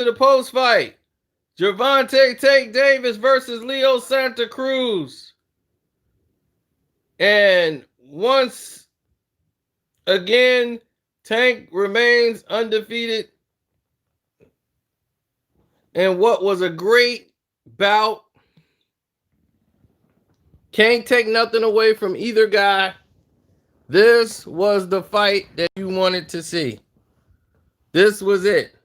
the post fight. Gervonta Tank Davis versus Leo Santa Cruz. And once again, Tank remains undefeated in what was a great bout. Can't take nothing away from either guy. This was the fight that you wanted to see. This was it.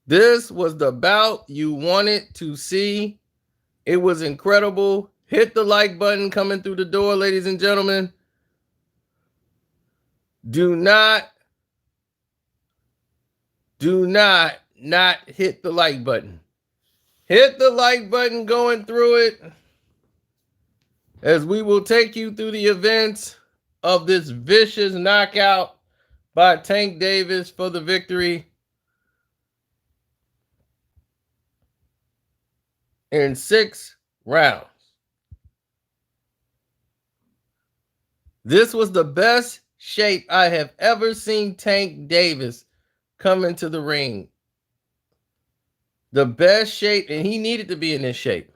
This was the bout you wanted to see. It was incredible. Hit the like button coming through the door, ladies and gentlemen. Do not hit the like button. Hit the like button going through it, as we will take you through the events of this vicious knockout by Tank Davis for the victory in 6 rounds. This was the best shape I have ever seen Tank Davis come into the ring. The best shape, and he needed to be in this shape.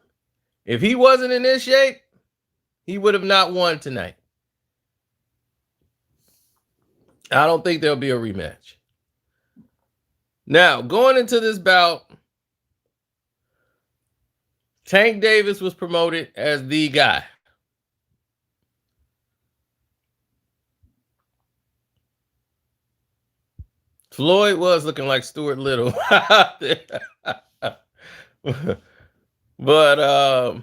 If he wasn't in this shape, he would have not won tonight. I don't think there'll be a rematch. Now, going into this bout, Tank Davis was promoted as the guy. Floyd was looking like Stuart Little. But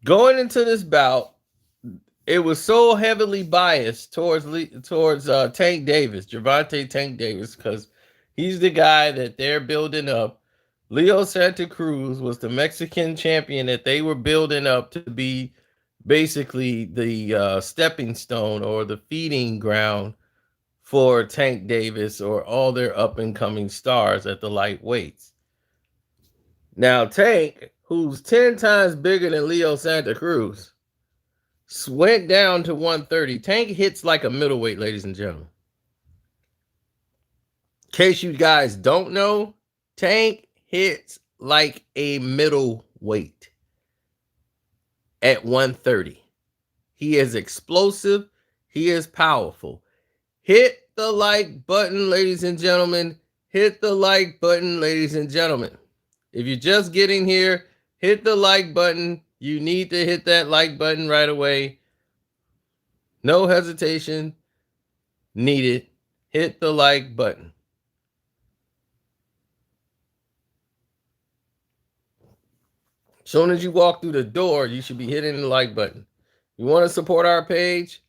going into this bout, it was so heavily biased towards Tank Davis, Gervonta Tank Davis, because he's the guy that they're building up. Leo Santa Cruz was the Mexican champion that they were building up to be basically the stepping stone or the feeding ground for Tank Davis or all their up-and-coming stars at the light weights. Now, Tank, who's 10 times bigger than Leo Santa Cruz, went down to 130. Tank hits like a middleweight, ladies and gentlemen. In case you guys don't know, Tank hits like a middleweight at 130. He is explosive. He is powerful. Hit the like button, ladies and gentlemen. Hit the like button, ladies and gentlemen. If you're just getting here, hit the like button. You need to hit that like button right away. No hesitation needed. Hit the like button. As soon as you walk through the door, you should be hitting the like button. You want to support our page?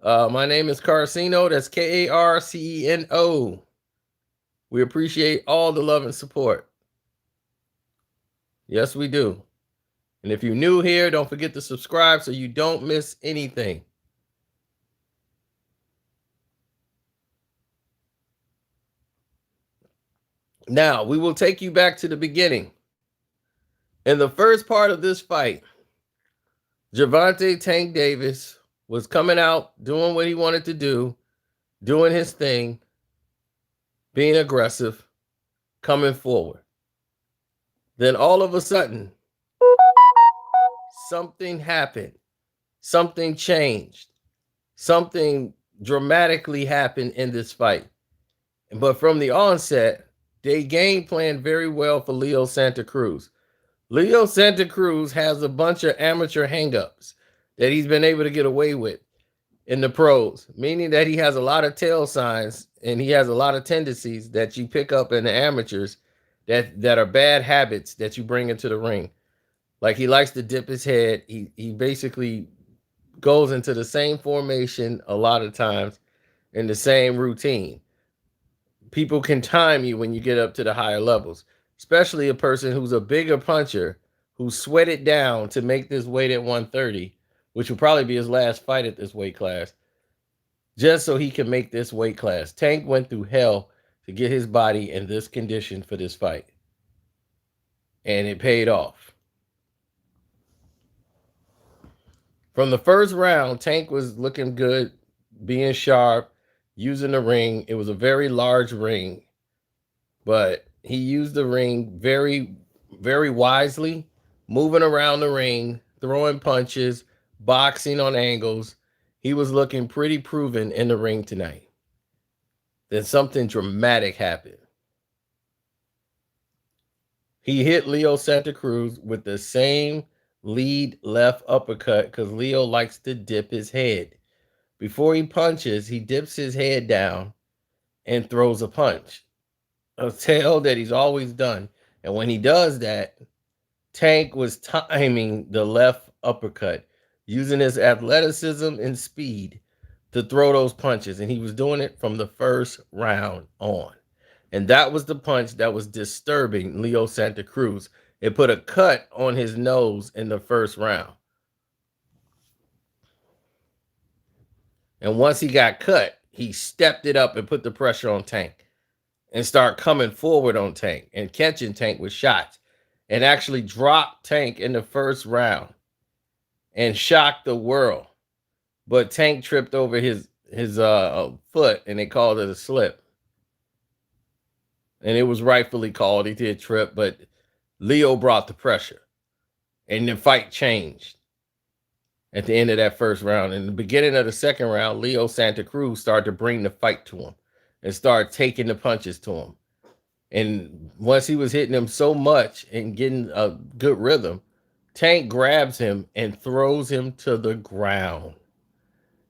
My name is Carcino. That's Karceno. We appreciate all the love and support. Yes, we do. And if you're new here, don't forget to subscribe so you don't miss anything. Now, we will take you back to the beginning. In the first part of this fight, Gervonta Tank Davis was coming out, doing what he wanted to do, doing his thing, being aggressive, coming forward. Then all of a sudden, something happened. Something changed. Something dramatically happened in this fight. But from the onset, they game planned very well for Leo Santa Cruz. Leo Santa Cruz has a bunch of amateur hangups that he's been able to get away with in the pros, meaning that he has a lot of tail signs and he has a lot of tendencies that you pick up in the amateurs that are bad habits that you bring into the ring. Like he likes to dip his head. He basically goes into the same formation a lot of times in the same routine. People can time you when you get up to the higher levels, especially a person who's a bigger puncher who sweated down to make this weight at 130, which will probably be his last fight at this weight class, just so he can make this weight class. Tank went through hell to get his body in this condition for this fight. And it paid off. From the first round, Tank was looking good, being sharp, using the ring. It was a very large ring, but he used the ring very, very wisely, moving around the ring, throwing punches, boxing on angles. He was looking pretty proven in the ring tonight. Then something dramatic happened. He hit Leo Santa Cruz with the same lead left uppercut because Leo likes to dip his head. Before he punches, he dips his head down and throws a punch, a tail that he's always done. And when he does that, Tank was timing the left uppercut, using his athleticism and speed to throw those punches. And he was doing it from the first round on. And that was the punch that was disturbing Leo Santa Cruz. It put a cut on his nose in the first round. And once he got cut, he stepped it up and put the pressure on Tank and start coming forward on Tank and catching Tank with shots and actually dropped Tank in the first round and shocked the world. But Tank tripped over his foot and they called it a slip. And it was rightfully called. He did trip, but Leo brought the pressure. And the fight changed at the end of that first round. In the beginning of the second round, Leo Santa Cruz started to bring the fight to him and start taking the punches to him. And once he was hitting him so much and getting a good rhythm, Tank grabs him and throws him to the ground.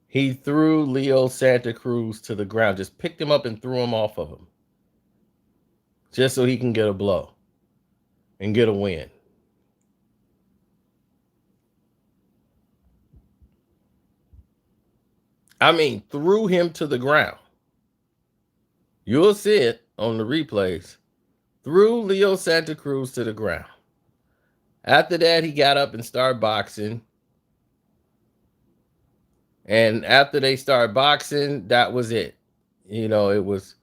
He threw Leo Santa Cruz to the ground, just picked him up and threw him off of him, just so he can get a blow and get a win. I mean, threw him to the ground. You'll see it on the replays. Threw Leo Santa Cruz to the ground. After that, he got up and started boxing. And after they started boxing, that was it. You know, it was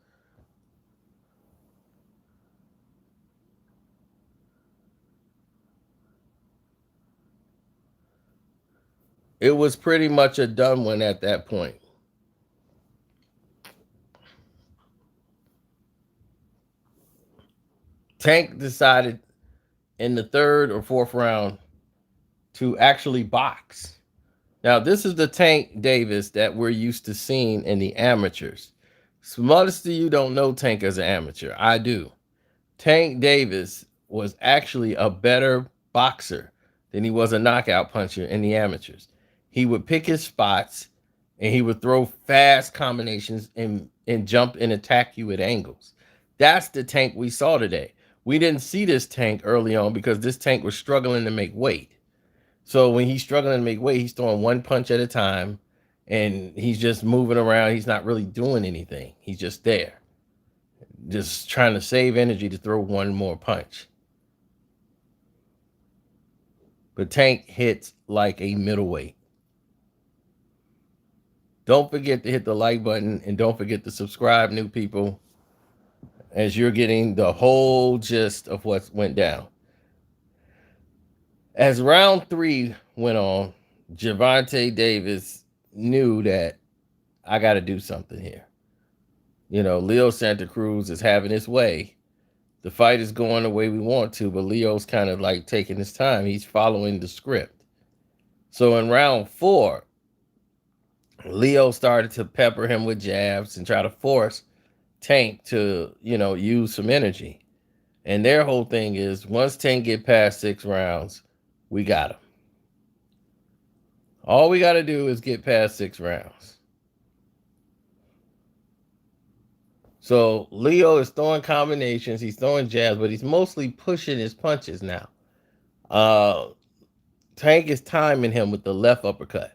pretty much a done one at that point. Tank decided in the third or fourth round to actually box. Now, this is the Tank Davis that we're used to seeing in the amateurs. Most of you don't know Tank as an amateur. I do. Tank Davis was actually a better boxer than he was a knockout puncher in the amateurs. He would pick his spots and he would throw fast combinations and jump and attack you at angles. That's the Tank we saw today. We didn't see this Tank early on because this Tank was struggling to make weight. So when he's struggling to make weight, he's throwing one punch at a time and he's just moving around. He's not really doing anything. He's just there, just trying to save energy to throw one more punch. But Tank hits like a middleweight. Don't forget to hit the like button and don't forget to subscribe, new people, as you're getting the whole gist of what went down. As round 3 went on, Gervonta Davis knew that I got to do something here. You know, Leo Santa Cruz is having his way. The fight is going the way we want to, but Leo's kind of like taking his time. He's following the script. So in round 4, Leo started to pepper him with jabs and try to force Tank to, use some energy. And their whole thing is once Tank get past 6 rounds, we got him. All we got to do is get past 6 rounds. So Leo is throwing combinations. He's throwing jabs, but he's mostly pushing his punches now. Tank is timing him with the left uppercut.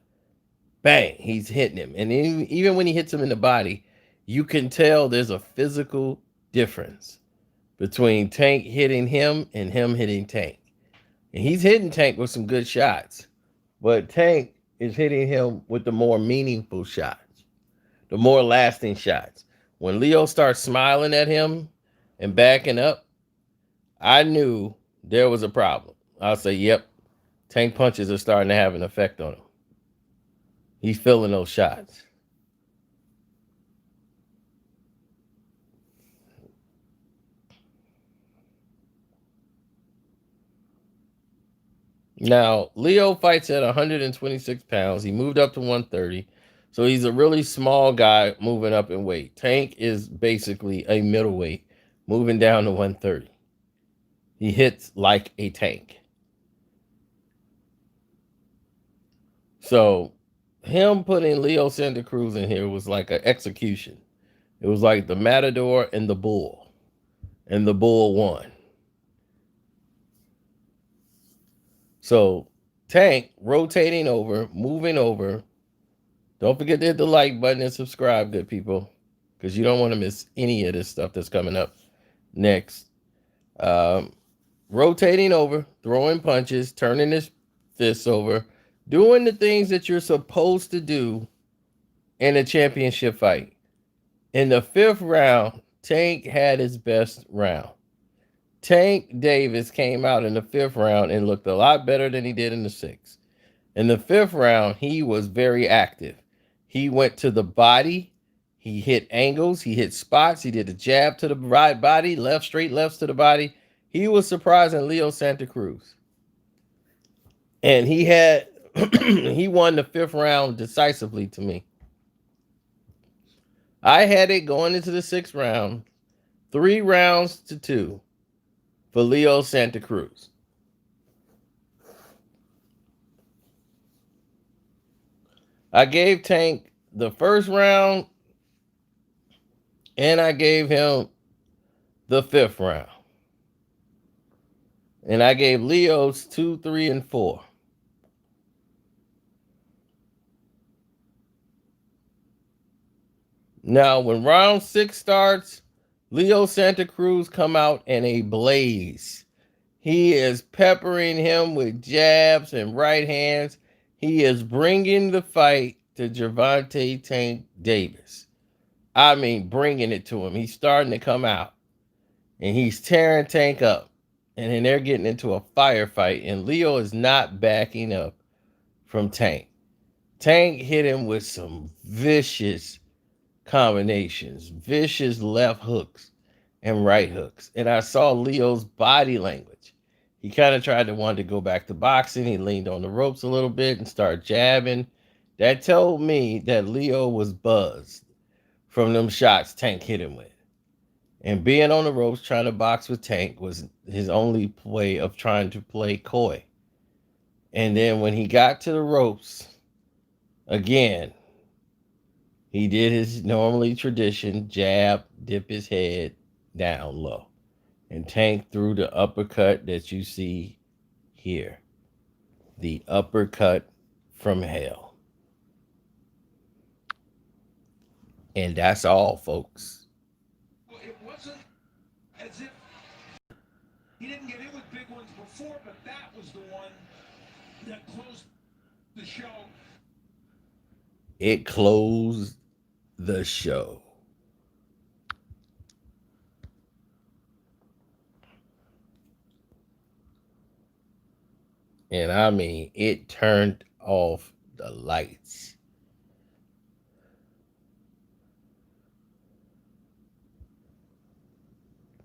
Bang, he's hitting him. And even when he hits him in the body, you can tell there's a physical difference between Tank hitting him and him hitting Tank. And he's hitting Tank with some good shots, but Tank is hitting him with the more meaningful shots, the more lasting shots. When Leo starts smiling at him and backing up, I knew there was a problem. I'll say, yep, Tank punches are starting to have an effect on him. He's feeling those shots. Now, Leo fights at 126 pounds. He moved up to 130. So he's a really small guy moving up in weight. Tank is basically a middleweight moving down to 130. He hits like a tank. So him putting Leo Santa Cruz in here was like an execution. It was like the Matador and the Bull. And the Bull won. So Tank rotating over, moving over. Don't forget to hit the like button and subscribe, good people, because you don't want to miss any of this stuff that's coming up next. Rotating over, throwing punches, turning his fists over, doing the things that you're supposed to do in a championship fight. In the 5th round, Tank had his best round. Tank Davis came out in the 5th round and looked a lot better than he did in the 6th. In the 5th round, he was very active. He went to the body. He hit angles. He hit spots. He did a jab to the right body, left, straight lefts to the body. He was surprising Leo Santa Cruz. And he had he won the 5th round decisively to me. I had it going into the 6th round, 3 rounds to 2 for Leo Santa Cruz. I gave Tank the 1st round, and I gave him the 5th round. And I gave Leo's 2, 3, and 4. Now, when round 6 starts, Leo Santa Cruz come out in a blaze. He is peppering him with jabs and right hands. He is bringing the fight to Gervonta Tank Davis. I mean, bringing it to him. He's starting to come out, and he's tearing Tank up. And then they're getting into a firefight, and Leo is not backing up from Tank. Tank hit him with some vicious combinations, vicious left hooks and right hooks. And I saw Leo's body language. He kind of tried to want to go back to boxing. He leaned on the ropes a little bit and started jabbing. That told me that Leo was buzzed from them shots Tank hit him with. And being on the ropes trying to box with Tank was his only way of trying to play coy. And then when he got to the ropes, again, he did his normally tradition, jab, dip his head down low. And Tank threw the uppercut that you see here. The uppercut from hell. And that's all, folks. Well, it wasn't as if he didn't get in with big ones before, but that was the one that closed the show. It closed the show. And I mean, it turned off the lights.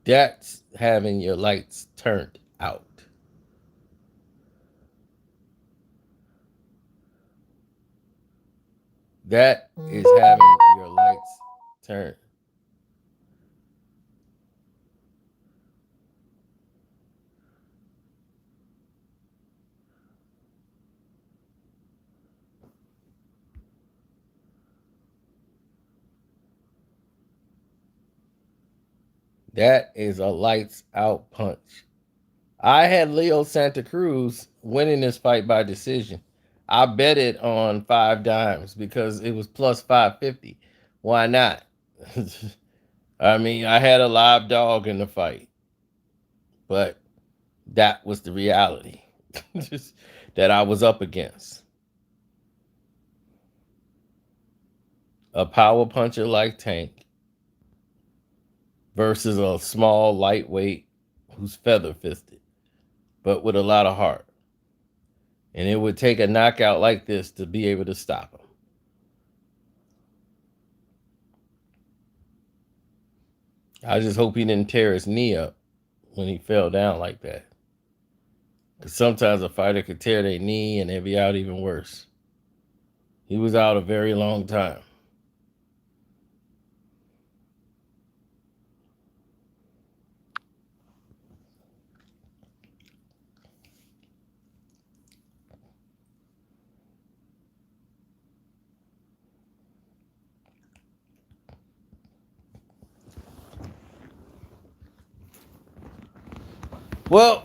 That's having your lights turned out. That is having your lights turned. That is a lights out punch. I had Leo Santa Cruz winning this fight by decision. I bet it on 5 dimes because it was plus 550. Why not? I mean, I had a live dog in the fight, but that was the reality that I was up against. A power puncher like Tank versus a small lightweight who's feather fisted, but with a lot of heart. And it would take a knockout like this to be able to stop him. I just hope he didn't tear his knee up when he fell down like that. Because sometimes a fighter could tear their knee and they'd be out even worse. He was out a very long time. Well,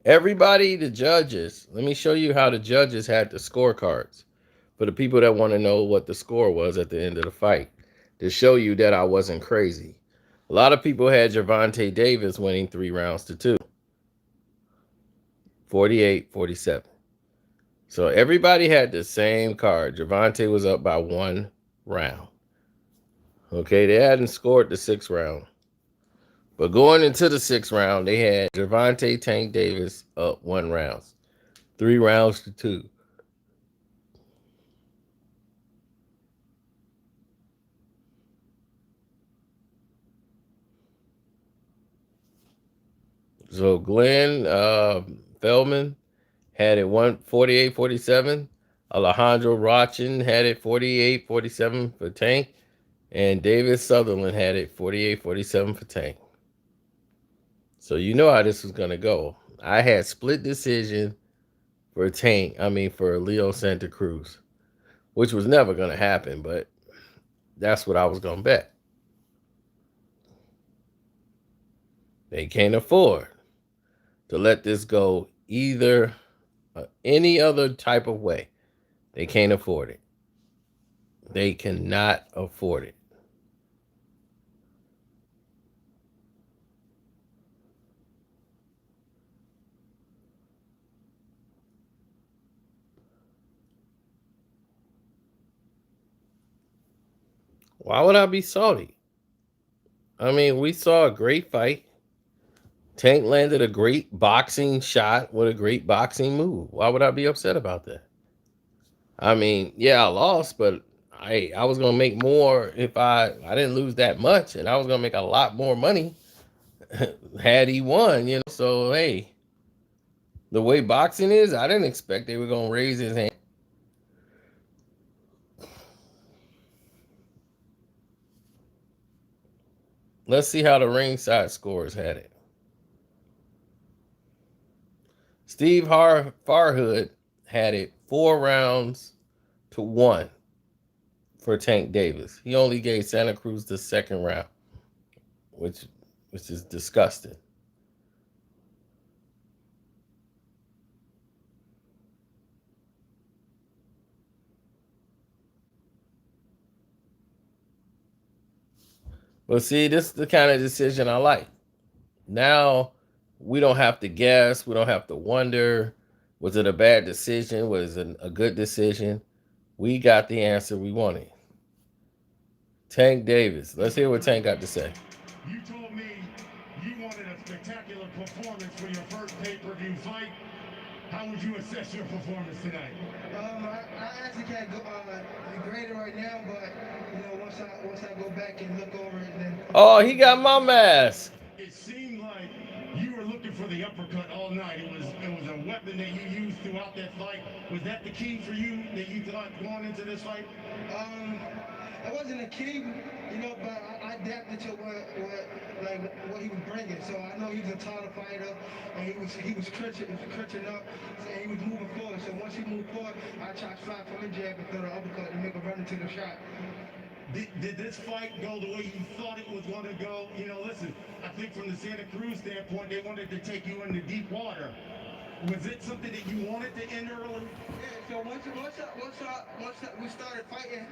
everybody, the judges, let me show you how the judges had the scorecards for the people that want to know what the score was at the end of the fight, to show you that I wasn't crazy. A lot of people had Gervonta Davis winning 3 rounds to 2, 48-47. So everybody had the same card. Gervonta was up by 1 round. Okay, they hadn't scored the 6th round. But going into the 6th round, they had Gervonta Tank Davis up 1 round, 3 rounds to 2. So Glenn Feldman had it 148-47. Alejandro Rochin had it 48-47 for Tank. And David Sutherland had it 48-47 for Tank. So you know how this was going to go. I had split decision for Leo Santa Cruz, which was never going to happen, but that's what I was going to bet. They can't afford to let this go either any other type of way. They can't afford it. They cannot afford it. Why would I be salty? I mean, we saw a great fight. Tank landed a great boxing shot with a great boxing move. Why would I be upset about that? I mean, yeah, I lost, but I was gonna make more if I didn't lose that much, and I was gonna make a lot more money had he won. So hey, the way boxing is, I didn't expect they were gonna raise his hand. Let's see how the ringside scores had it. Steve Farhood had it 4 rounds to 1 for Tank Davis. He only gave Santa Cruz the 2nd round, which is disgusting. But see, this is the kind of decision I like. Now we don't have to guess. We don't have to wonder, was it a bad decision? Was it a good decision? We got the answer we wanted. Tank Davis. Let's hear what Tank got to say. You told me you wanted a spectacular performance for your first pay-per-view fight. How would you assess your performance tonight? I actually can't grade it right now, but once I go back and look over it, then. Oh, he got my mask. It seemed like you were looking for the uppercut all night. It was a weapon that you used throughout that fight. Was that the key for you that you thought going into this fight? It wasn't a key, but I adapted to what he was bringing. So I know he was a taller fighter, and he was crunching up, and he was moving forward. So once he moved forward, I tried to slide from the jab and throw the uppercut and make a run into the shot. Did this fight go the way you thought it was going to go? Listen, I think from the Santa Cruz standpoint, they wanted to take you into deep water. Was it something that you wanted to end early? Yeah, so once we started fighting,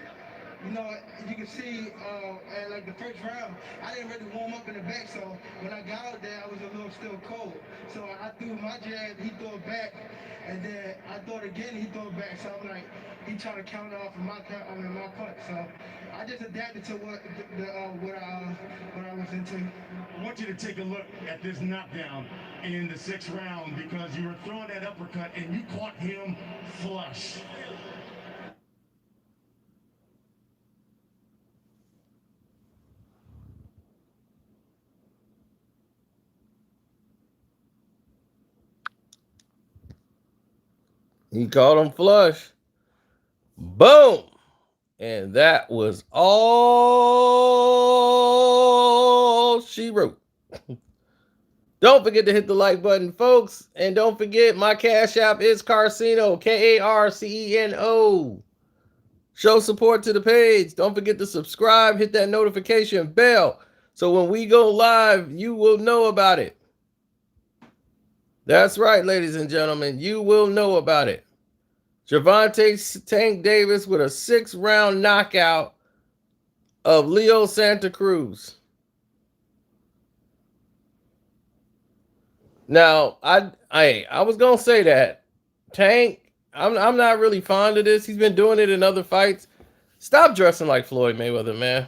you can see at like the first round, I didn't really warm up in the back, so when I got out there, I was a little still cold. So I threw my jab, he threw it back, and then I threw it again, he threw it back. So I'm like, he trying to counter off of my punch. So I just adapted to what I was into. I want you to take a look at this knockdown in the 6th round because you were throwing that uppercut and you caught him flush. He caught him flush. Boom. And that was all she wrote. Don't forget to hit the like button, folks. And don't forget, my Cash App is Carceno, Carceno. Show support to the page. Don't forget to subscribe, hit that notification bell. So when we go live, you will know about it. That's right, ladies and gentlemen. You will know about it. Gervonta Tank Davis with a 6-round knockout of Leo Santa Cruz. Now, I was gonna say that Tank. I'm not really fond of this. He's been doing it in other fights. Stop dressing like Floyd Mayweather, man.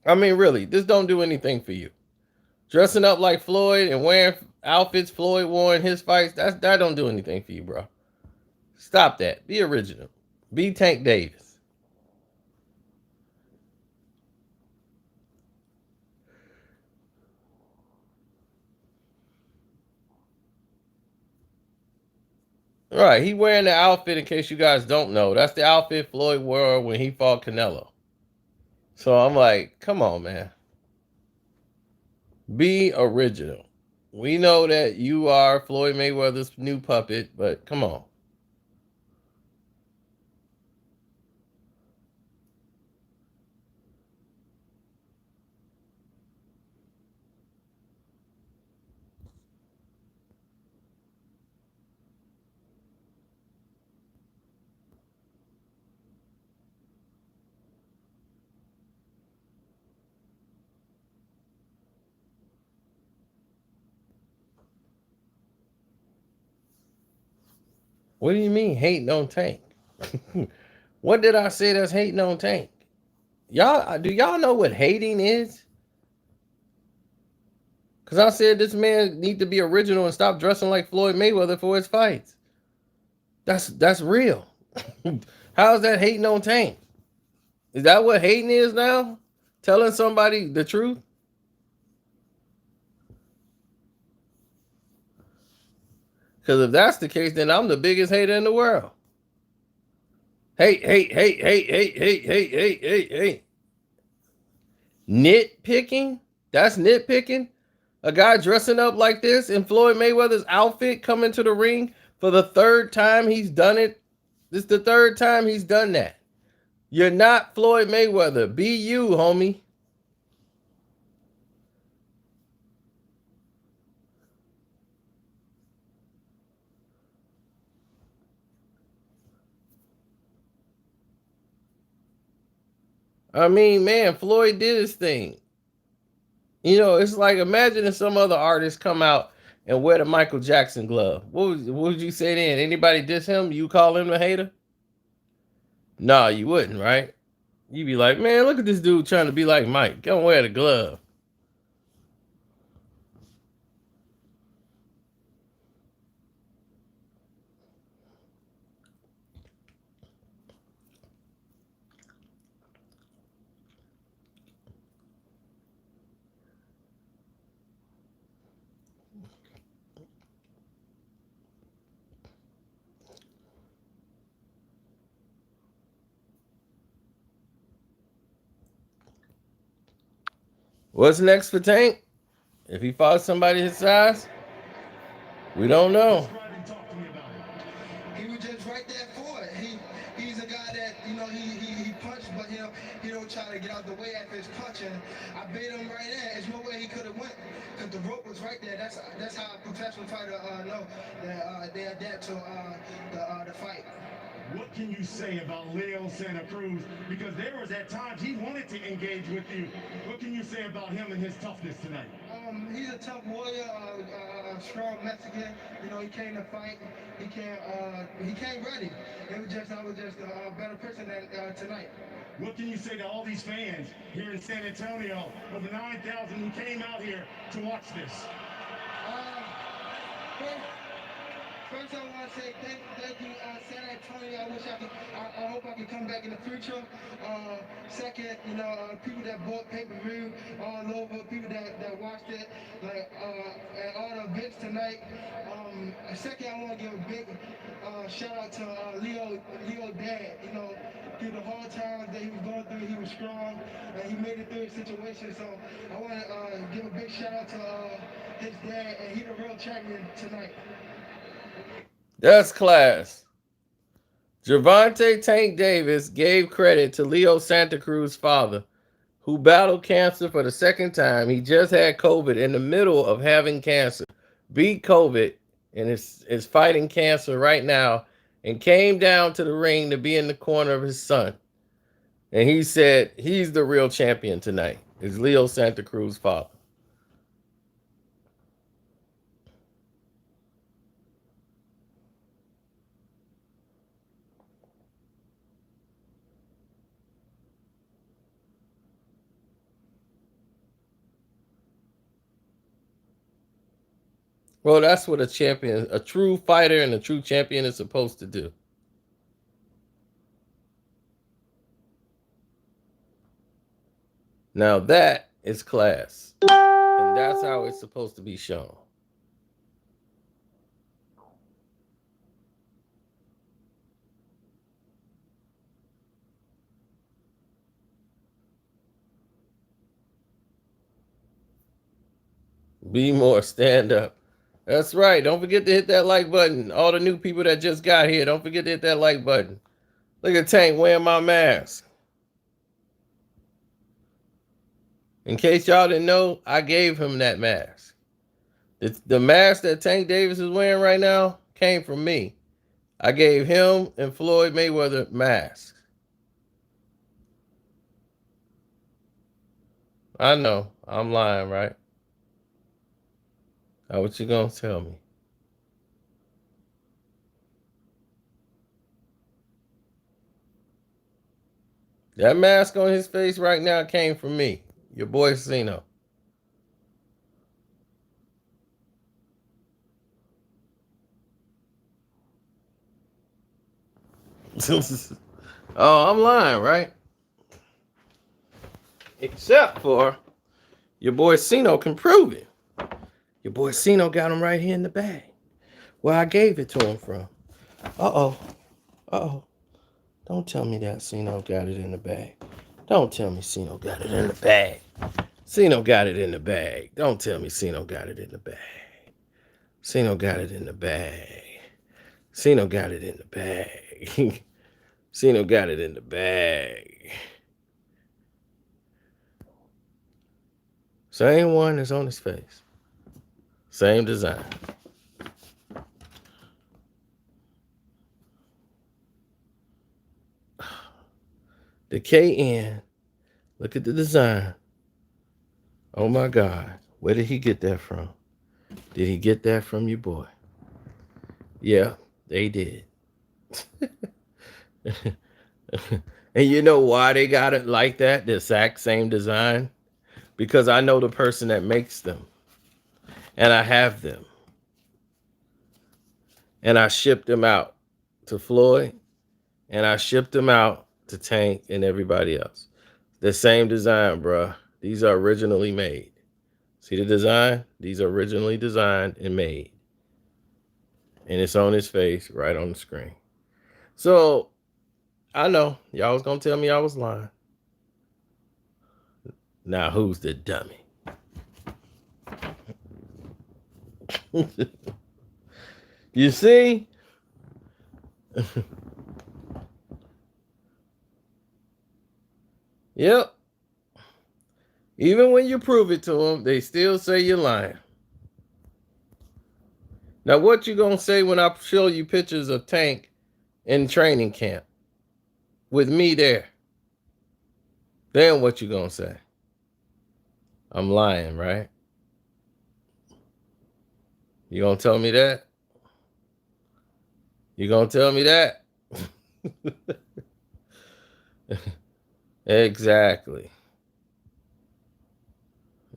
I mean, really, this don't do anything for you. Dressing up like Floyd and wearing outfits Floyd wore in his fights, that don't do anything for you, bro. Stop that. Be original. Be Tank Davis. All right, he wearing the outfit in case you guys don't know. That's the outfit Floyd wore when he fought Canelo. So I'm like, come on, man. Be original. We know that you are Floyd Mayweather's new puppet, but come on. What do you mean hating on Tank? What did I say that's hating on Tank? Do y'all know what hating is? Cause I said this man need to be original and stop dressing like Floyd Mayweather for his fights. That's real. How's that hating on Tank? Is that what hating is now? Telling somebody the truth? Because if that's the case, then I'm the biggest hater in the world. Hate, hate, hate, hate, hate, hate, hate, hate, hate, hate. Nitpicking? That's nitpicking? A guy dressing up like this in Floyd Mayweather's outfit coming to the ring for the third time he's done it. This is the third time he's done that. You're not Floyd Mayweather. Be you, homie. I mean, man, Floyd did his thing. You know, it's like imagine if some other artist come out and wear the Michael Jackson glove. What would you say then? Anybody diss him? You call him a hater? No, you wouldn't, right? You'd be like, man, look at this dude trying to be like Mike. Don't wear the glove. What's next for Tank? If he fought somebody his size, we don't know. Describe and talk to me about it. He was just right there for it. He's a guy that he punched, but he don't try to get out the way after his punching. I beat him right there. There's no way he could have went because the rope was right there. That's how a professional fighter know that they adapt to the fight. What can you say about Leo Santa Cruz? Because there was at times he wanted to engage with you. What can you say about him and his toughness tonight? He's a tough warrior, a strong Mexican. He came to fight. He came ready. I was just a better person than tonight. What can you say to all these fans here in San Antonio, over 9,000 who came out here to watch this? First, First, I want to say thank you, San Antonio. I hope I can come back in the future. Second, people that bought pay-per-view all over, people that watched it, and all the events tonight. Second, I want to give a big shout out to Leo dad. Through the hard times that he was going through, he was strong, and he made it through his situation. So I want to give a big shout out to his dad, and he the real champion tonight. That's class. Gervonta Tank Davis gave credit to Leo Santa Cruz's father, who battled cancer for the second time. He just had COVID in the middle of having cancer, beat COVID, and is fighting cancer right now, and came down to the ring to be in the corner of his son. And he said he's the real champion tonight. Is Leo Santa Cruz's father. Well, that's what a champion, a true fighter and a true champion is supposed to do. Now that is class. And that's how it's supposed to be shown. Be more, stand up. That's right. Don't forget to hit that like button. All the new people that just got here, don't forget to hit that like button. Look at Tank wearing my mask. In case y'all didn't know, I gave him that mask. The mask that Tank Davis is wearing right now came from me. I gave him and Floyd Mayweather masks. I know. I'm lying, right? Now what you gonna tell me? That mask on his face right now came from me, your boy Cino. Oh, I'm lying, right? Except for your boy Cino can prove it. Your boy Cino got him right here in the bag where I gave it to him from. Uh-oh. Uh-oh. Don't tell me that Cino got it in the bag. Don't tell me Cino got it in the bag. Cino got it in the bag. Don't tell me Cino got it in the bag. Cino got it in the bag. Cino got it in the bag. Cino got it in the bag. Same one that's on his face. Same design. The KN. Look at the design. Oh my God. Where did he get that from? Did he get that from your boy? Yeah, they did. And you know why they got it like that? The exact same design? Because I know the person that makes them. And I have them. And I shipped them out to Floyd. And I shipped them out to Tank and everybody else. The same design, bruh. These are originally made. See the design? These are originally designed and made. And it's on his face right on the screen. So, I know. Y'all was going to tell me I was lying. Now, who's the dummy? You see? Yep. Even when you prove it to them, they still say you're lying. Now, what you gonna say when I show you pictures of Tank in training camp with me there? Then what you gonna say? I'm lying, right? You gonna tell me that? You gonna tell me that? Exactly.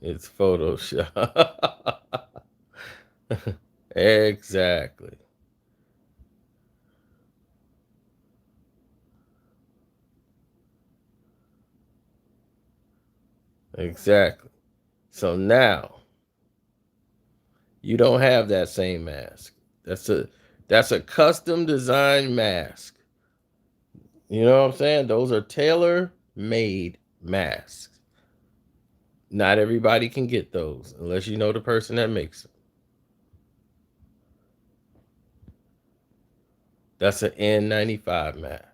It's Photoshop. Exactly. Exactly. So now you don't have that same mask. That's a custom designed mask. You know what I'm saying? Those are tailor-made masks. Not everybody can get those unless you know the person that makes them. That's an N95 mask.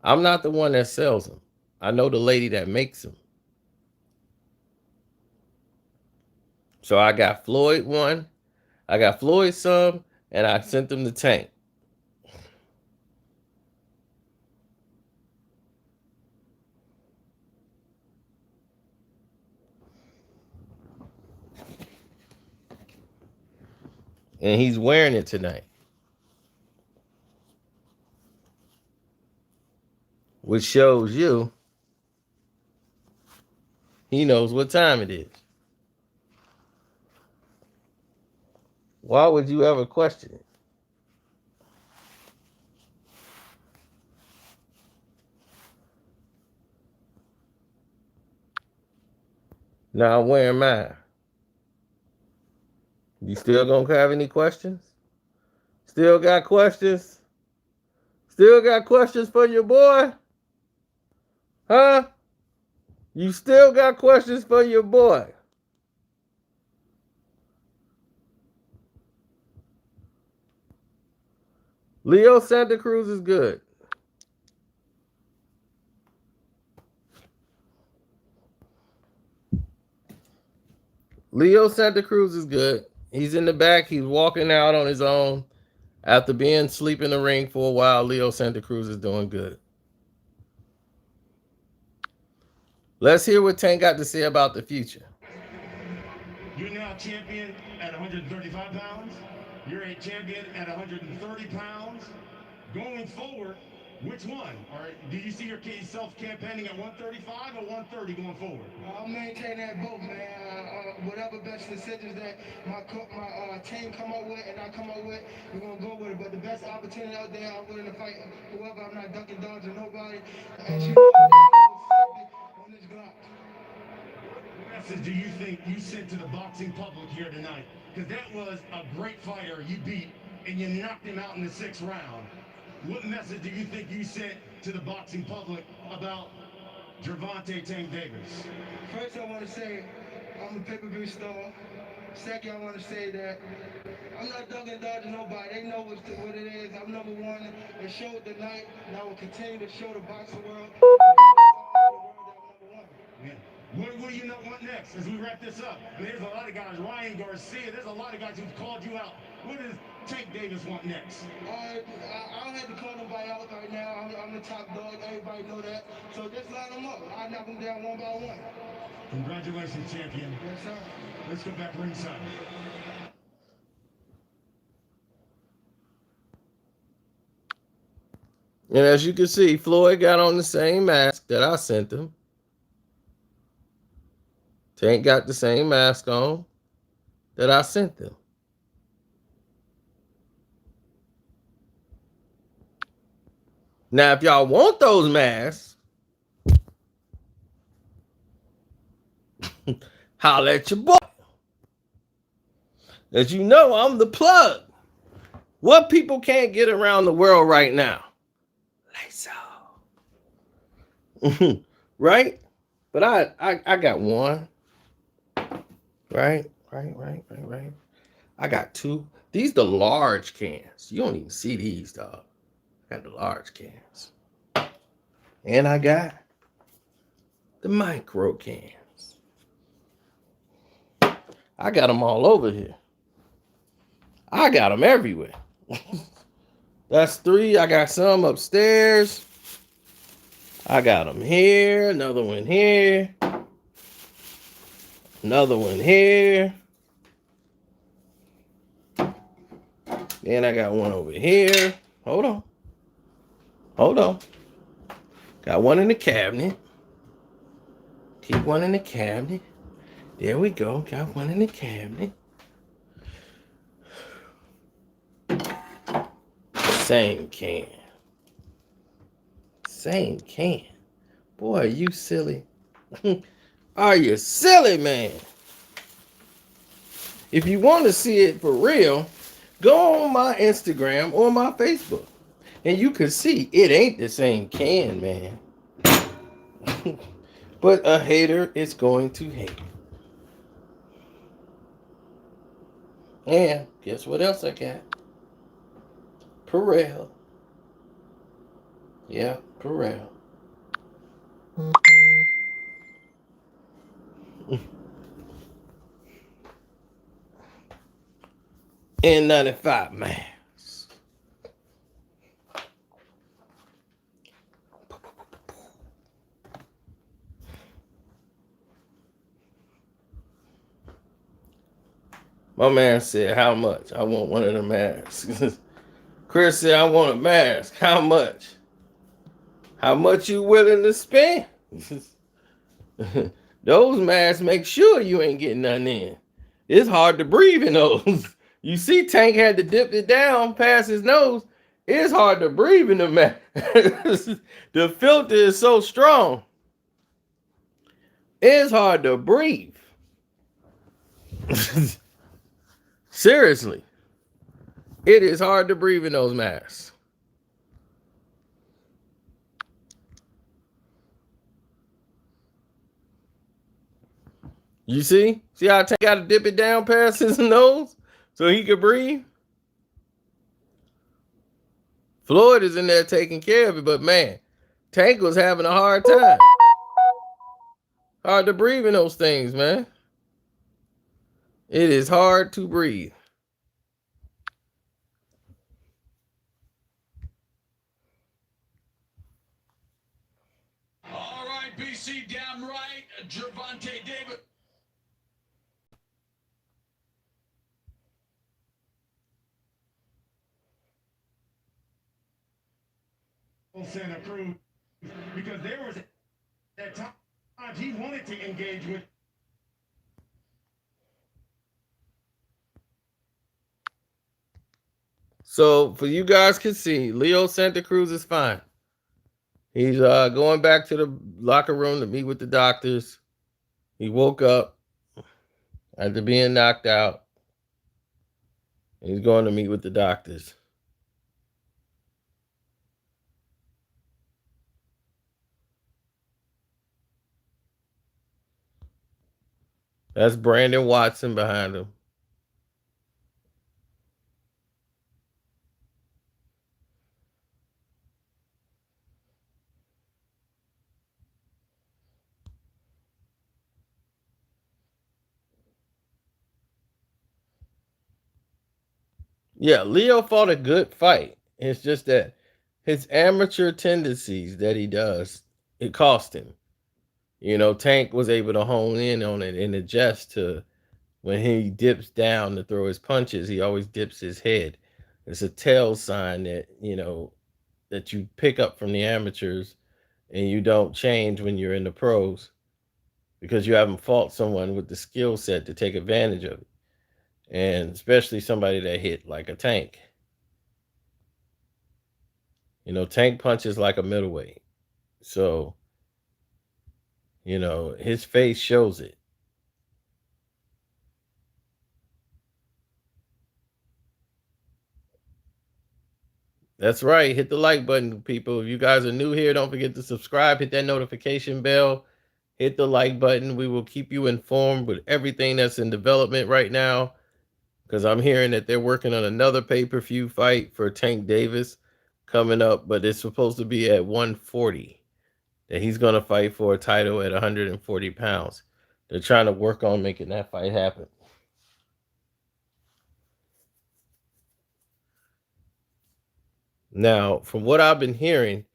I'm not the one that sells them. I know the lady that makes them. So I got Floyd one, I got Floyd some, and I sent them to Tank. And he's wearing it tonight. Which shows you he knows what time it is. Why would you ever question it? Now I'm wearing mine. You still gonna have any questions? Still got questions? Still got questions for your boy? Huh? You still got questions for your boy? Leo Santa Cruz is good. Leo Santa Cruz is good. He's in the back. He's walking out on his own. After being asleep in the ring for a while, Leo Santa Cruz is doing good. Let's hear what Tank got to say about the future. You're now champion at 135 pounds. You're a champion at 130 pounds. Going forward, which one? Or do you see yourself campaigning at 135 or 130 going forward? I'll maintain that both, man. Whatever best decisions that my team come up with and I come up with, we're gonna go with it. But the best opportunity out there, I'm willing to fight whoever. I'm not ducking, dodging nobody. As you know, on this Glock. What message do you think you sent to the boxing public here tonight? Because that was a great fighter you beat, and you knocked him out in the 6th round. What message do you think you sent to the boxing public about Gervonta Tank Davis? First, I want to say I'm a pay-per-view star. Second, I want to say that I'm not ducking, dodging nobody. They know what it is. I'm number one. It showed tonight, and I will continue to show the boxing world. Yeah. What do you want next as we wrap this up? And there's a lot of guys, Ryan Garcia, there's a lot of guys who've called you out. What does Tank Davis want next? I don't have to call nobody out right now. I'm the top dog. Everybody know that. So just line them up. I knock them down one by one. Congratulations, champion. Yes, sir. Let's go back ringside. And as you can see, Floyd got on the same mask that I sent him. Tank got the same mask on that I sent them. Now, if y'all want those masks, holla at your boy. As you know, I'm the plug. What people can't get around the world right now? Lysol. Right? But I got one. Right. I got two. These the large cans. You don't even see these, dog. I got the large cans. And I got the micro cans. I got them all over here. I got them everywhere. That's 3. I got some upstairs. I got them here. Another one here. Another one here. Then I got one over here. Hold on. Got one in the cabinet. Keep one in the cabinet. There we go. Got one in the cabinet. Same can. Boy, are you silly? Are you silly, man? if you want to see it for real, go on my Instagram or my Facebook, and you can see it ain't the same can, man. But a hater is going to hate. And guess what else I got? Perel. Yeah, Perel. N95 mask. My man said, how much? I want one of the masks. Chris said, I want a mask. How much? How much you willing to spend? Those masks make sure you ain't getting nothing in. It's hard to breathe in those. You see Tank had to dip it down past his nose. It's hard to breathe in the mask. The filter is so strong. It's hard to breathe. Seriously. It is hard to breathe in those masks. You see? See how Tank got to dip it down past his nose so he could breathe? Floyd is in there taking care of it, but man, Tank was having a hard time. Hard to breathe in those things, man. It is hard to breathe. All right, BC, damn right. Gervonta Davis. Santa Cruz, because there was that time he wanted to engage with. So for you guys can see, Leo Santa Cruz is fine. He's going back to the locker room to meet with the doctors. He woke up after being knocked out. He's going to meet with the doctors. That's Brandon Watson behind him. Yeah, Leo fought a good fight. It's just that his amateur tendencies that he does, it cost him. You know, Tank was able to hone in on it and adjust to when he dips down to throw his punches, he always dips his head. It's a tell sign that, you know, that you pick up from the amateurs and you don't change when you're in the pros because you haven't fought someone with the skill set to take advantage of it. And especially somebody that hit like a Tank. You know, Tank punches like a middleweight. So, you know, his face shows it. That's right. Hit the like button, people. If you guys are new here, don't forget to subscribe, hit that notification bell, hit the like button. We will keep you informed with everything that's in development right now. Because I'm hearing that they're working on another pay-per-view fight for Tank Davis coming up, but it's supposed to be at 140. That he's going to fight for a title at 140 pounds. They're trying to work on making that fight happen. Now, from what I've been hearing,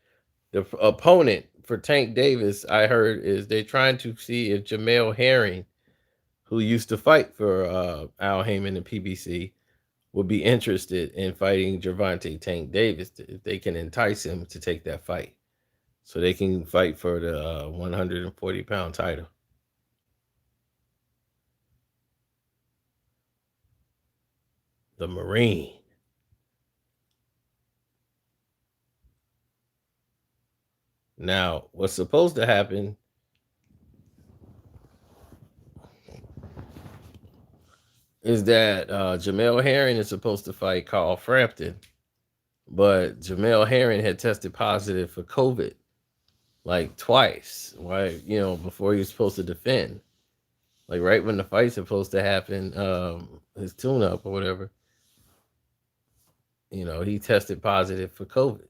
the opponent for Tank Davis, I heard, is they're trying to see if Jamel Herring, who used to fight for Al Heyman and PBC, would be interested in fighting Gervonta Tank Davis if they can entice him to take that fight. So they can fight for the 140-pound title. The Marine. Now, what's supposed to happen is that Jamel Herring is supposed to fight Carl Frampton, but Jamel Herring had tested positive for COVID like twice. Right, before he was supposed to defend, like right when the fight's supposed to happen, his tune-up or whatever. He tested positive for COVID.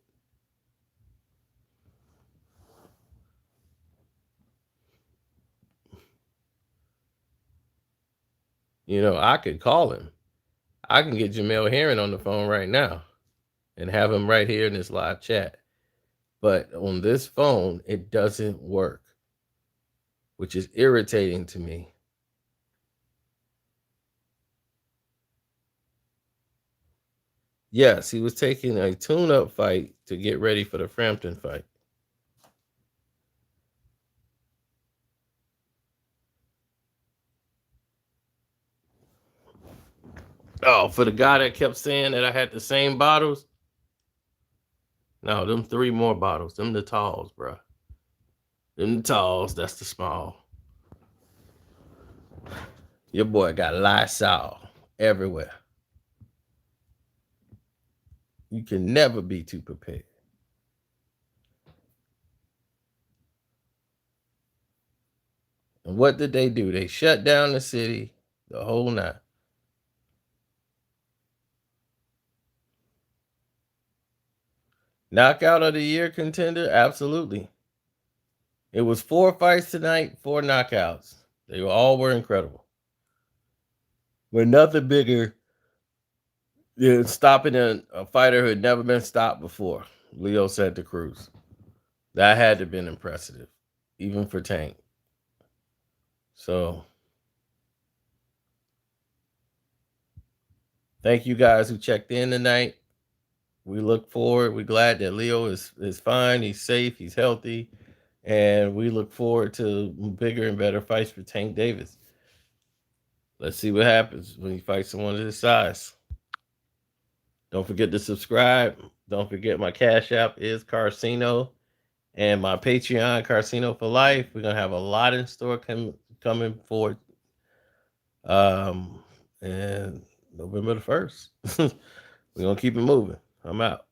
I could call him. I can get Jamel Herring on the phone right now and have him right here in this live chat. But on this phone, it doesn't work, which is irritating to me. Yes, he was taking a tune-up fight to get ready for the Frampton fight. Oh, for the guy that kept saying that I had the same bottles? No, them 3 more bottles. Them the talls, bro. Them the talls, that's the small. Your boy got Lysol everywhere. You can never be too prepared. And what did they do? They shut down the city, the whole night. Knockout of the year contender? Absolutely. It was 4 fights tonight, 4 knockouts. They all were incredible. But nothing bigger than stopping a fighter who had never been stopped before. Leo said to Cruz. That had to have been impressive, even for Tank. So, thank you guys who checked in tonight. We look forward. We're glad that Leo is fine. He's safe. He's healthy. And we look forward to bigger and better fights for Tank Davis. Let's see what happens when he fights someone of his size. Don't forget to subscribe. Don't forget my Cash App is Carcino. And my Patreon, Carcino for Life. We're going to have a lot in store coming forward. And November the 1st. We're going to keep it moving. I'm out.